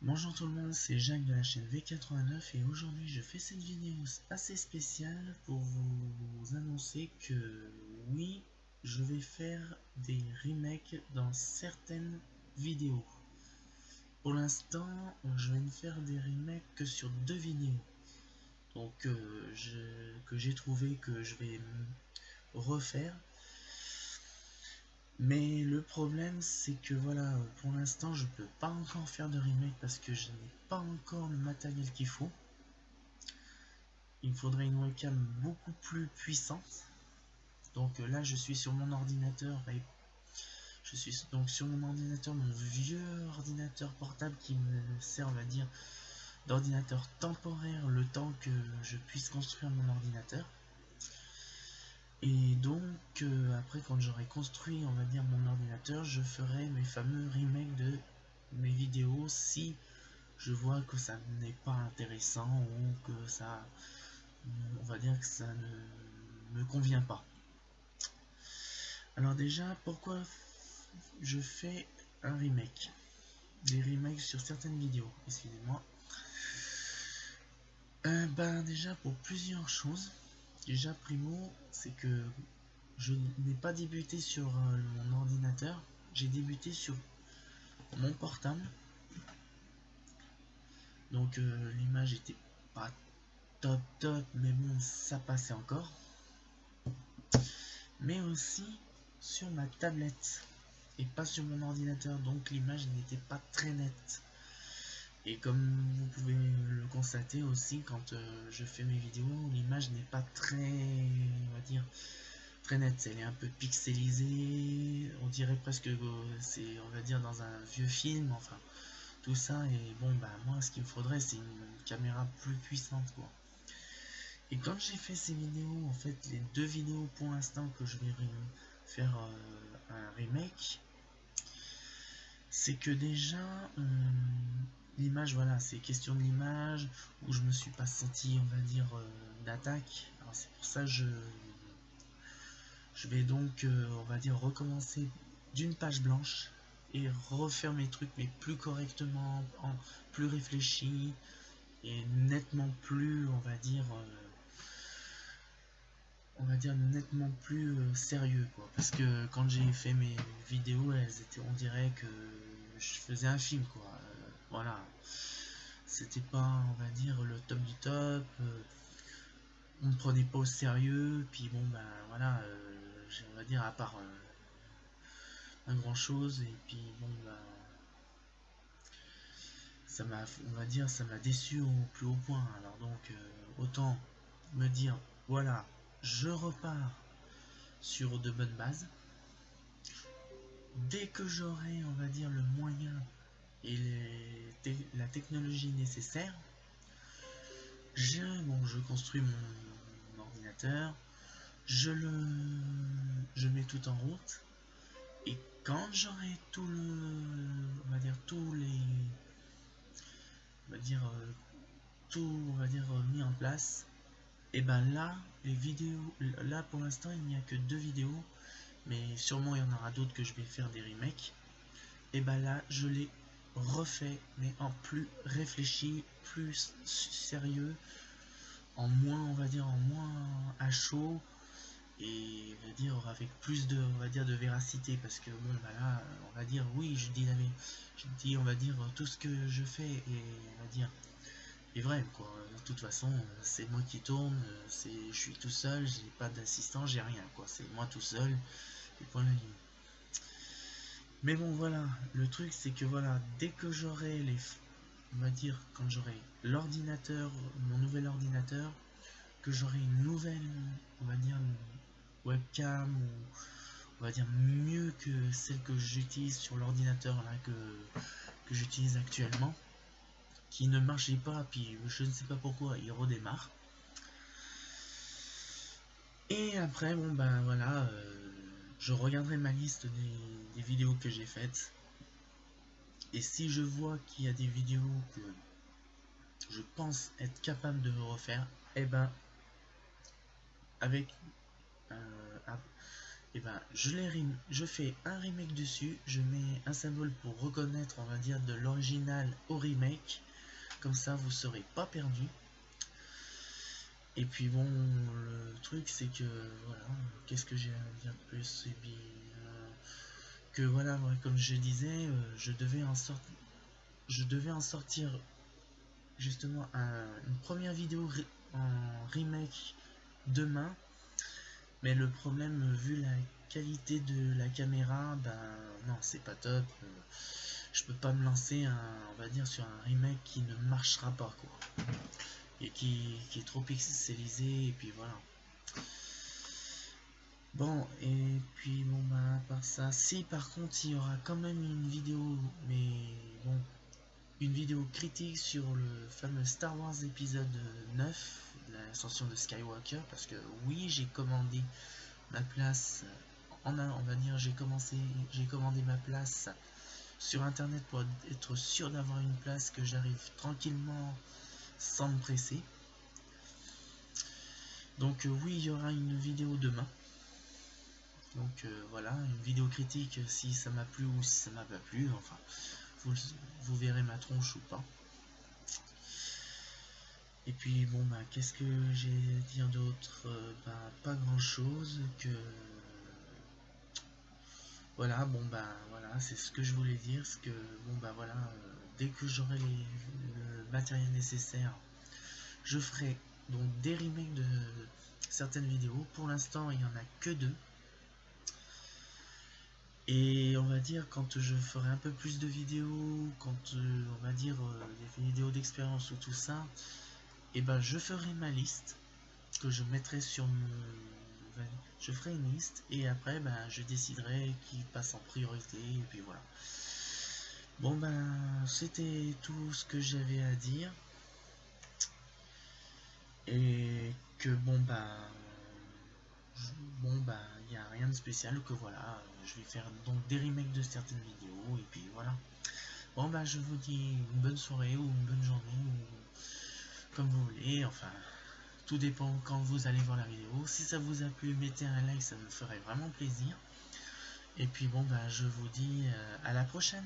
Bonjour tout le monde, c'est Jacques de la chaîne V89 et aujourd'hui je fais cette vidéo assez spéciale pour vous annoncer que oui, je vais faire des remakes dans certaines vidéos. Pour l'instant, je vais ne faire des remakes que sur 2 vidéos. Donc que j'ai trouvé que je vais refaire. Mais le problème c'est que voilà, pour l'instant je peux pas encore faire de remake parce que je n'ai pas encore le matériel qu'il faut. Il me faudrait une webcam beaucoup plus puissante. Donc là je suis sur mon ordinateur et je suis donc sur mon ordinateur, mon vieux ordinateur portable qui me sert, on va dire, d'ordinateur temporaire le temps que je puisse construire mon ordinateur. Et donc après quand j'aurai construit, on va dire, mon ordinateur, je ferai mes fameux remakes de mes vidéos si je vois que ça n'est pas intéressant ou que ça, on va dire que ça ne me convient pas. Alors déjà, pourquoi je fais un remake? Des remakes sur certaines vidéos, excusez-moi. Ben déjà pour plusieurs choses. Déjà primo, c'est que je n'ai pas débuté sur mon ordinateur, j'ai débuté sur mon portable. Donc l'image était pas top, mais bon, ça passait encore. Mais aussi sur ma tablette et pas sur mon ordinateur, donc l'image n'était pas très nette. Et comme vous pouvez le constater aussi, quand je fais mes vidéos, l'image n'est pas très, on va dire, très nette. Elle est un peu pixelisée, on dirait presque que c'est, on va dire, dans un vieux film, enfin, tout ça. Et bon, bah moi, ce qu'il me faudrait, c'est une caméra plus puissante, quoi. Et quand j'ai fait ces vidéos, en fait, les 2 vidéos pour l'instant que je vais faire un remake, c'est que déjà l'image, voilà, c'est question de l'image où je me suis pas senti, on va dire, d'attaque. Alors c'est pour ça que je vais donc, on va dire, recommencer d'une page blanche et refaire mes trucs mais plus correctement, plus réfléchi et nettement plus, on va dire nettement plus sérieux, quoi. Parce que quand j'ai fait mes vidéos, elles étaient, on dirait que je faisais un film, quoi. Voilà, c'était pas, on va dire, le top du top. On me prenait pas au sérieux, puis bon, ben voilà, on va dire, à part un grand chose, et puis bon, ben ça m'a, on va dire, ça m'a déçu au plus haut point. Alors donc, autant me dire, voilà, je repars sur de bonnes bases. Dès que j'aurai, on va dire, le moyen et la technologie nécessaire, je construis mon ordinateur, je mets tout en route, et quand j'aurai tout on va dire, tous les, on va dire, tout, on va dire, mis en place, et ben là, les vidéos, là pour l'instant, il n'y a que 2 vidéos, mais sûrement il y en aura d'autres que je vais faire des remakes. Et ben là, je l'ai refait, mais en plus réfléchi, plus sérieux, en moins, on va dire, en moins à chaud, et on va dire avec plus de, on va dire, de véracité, parce que bon, bah là, on va dire, oui, je dis, on va dire, tout ce que je fais et on va dire est vrai, quoi. De toute façon, c'est moi qui tourne, je suis tout seul, j'ai pas d'assistant, j'ai rien, quoi. C'est moi tout seul, et point la ligne. Mais bon, voilà, le truc c'est que voilà, dès que j'aurai on va dire, quand j'aurai l'ordinateur, mon nouvel ordinateur, que j'aurai une nouvelle, on va dire, une webcam, ou on va dire mieux que celle que j'utilise sur l'ordinateur là que j'utilise actuellement, qui ne marchait pas, puis je ne sais pas pourquoi il redémarre. Et après, bon ben voilà, je regarderai ma liste des vidéos que j'ai faites. Et si je vois qu'il y a des vidéos que je pense être capable de refaire, et ben avec et ben je fais un remake dessus, je mets un symbole pour reconnaître, on va dire, de l'original au remake, comme ça vous serez pas perdu. Et puis bon, le truc c'est que voilà, qu'est-ce que j'ai à dire de plus, et puis que voilà, ouais, comme je disais, je devais en sortir justement une première vidéo en remake demain, mais le problème, vu la qualité de la caméra, ben non, c'est pas top. Je peux pas me lancer on va dire, sur un remake qui ne marchera pas, quoi, et qui est trop pixelisé, et puis voilà. Bon, et puis bon, bah à part ça, si par contre il y aura quand même une vidéo, mais bon, une vidéo critique sur le fameux Star Wars épisode 9, l'ascension de Skywalker, parce que oui, j'ai commandé ma place, on va dire, j'ai commandé ma place sur internet pour être sûr d'avoir une place, que j'arrive tranquillement sans me presser. Donc oui, il y aura une vidéo demain. Donc voilà, une vidéo critique si ça m'a plu ou si ça m'a pas plu, enfin, vous verrez ma tronche ou pas. Et puis bon, bah qu'est-ce que j'ai à dire d'autre, bah pas grand chose, que voilà. Bon bah voilà, c'est ce que je voulais dire, ce que bon bah voilà, dès que j'aurai le matériel nécessaire, je ferai donc des remakes de certaines vidéos. Pour l'instant il y en a que 2, et on va dire quand je ferai un peu plus de vidéos, quand on va dire des vidéos d'expérience ou tout ça, et ben je ferai ma liste que je mettrai sur mon... Je ferai une liste, et après ben je déciderai qui passe en priorité, et puis voilà. Bon ben c'était tout ce que j'avais à dire, et que bon ben il n'y a rien de spécial, que voilà, je vais faire donc des remakes de certaines vidéos, et puis voilà. Bon bah je vous dis une bonne soirée ou une bonne journée, ou comme vous voulez, enfin tout dépend quand vous allez voir la vidéo. Si ça vous a plu, mettez un like, ça me ferait vraiment plaisir. Et puis bon bah je vous dis à la prochaine.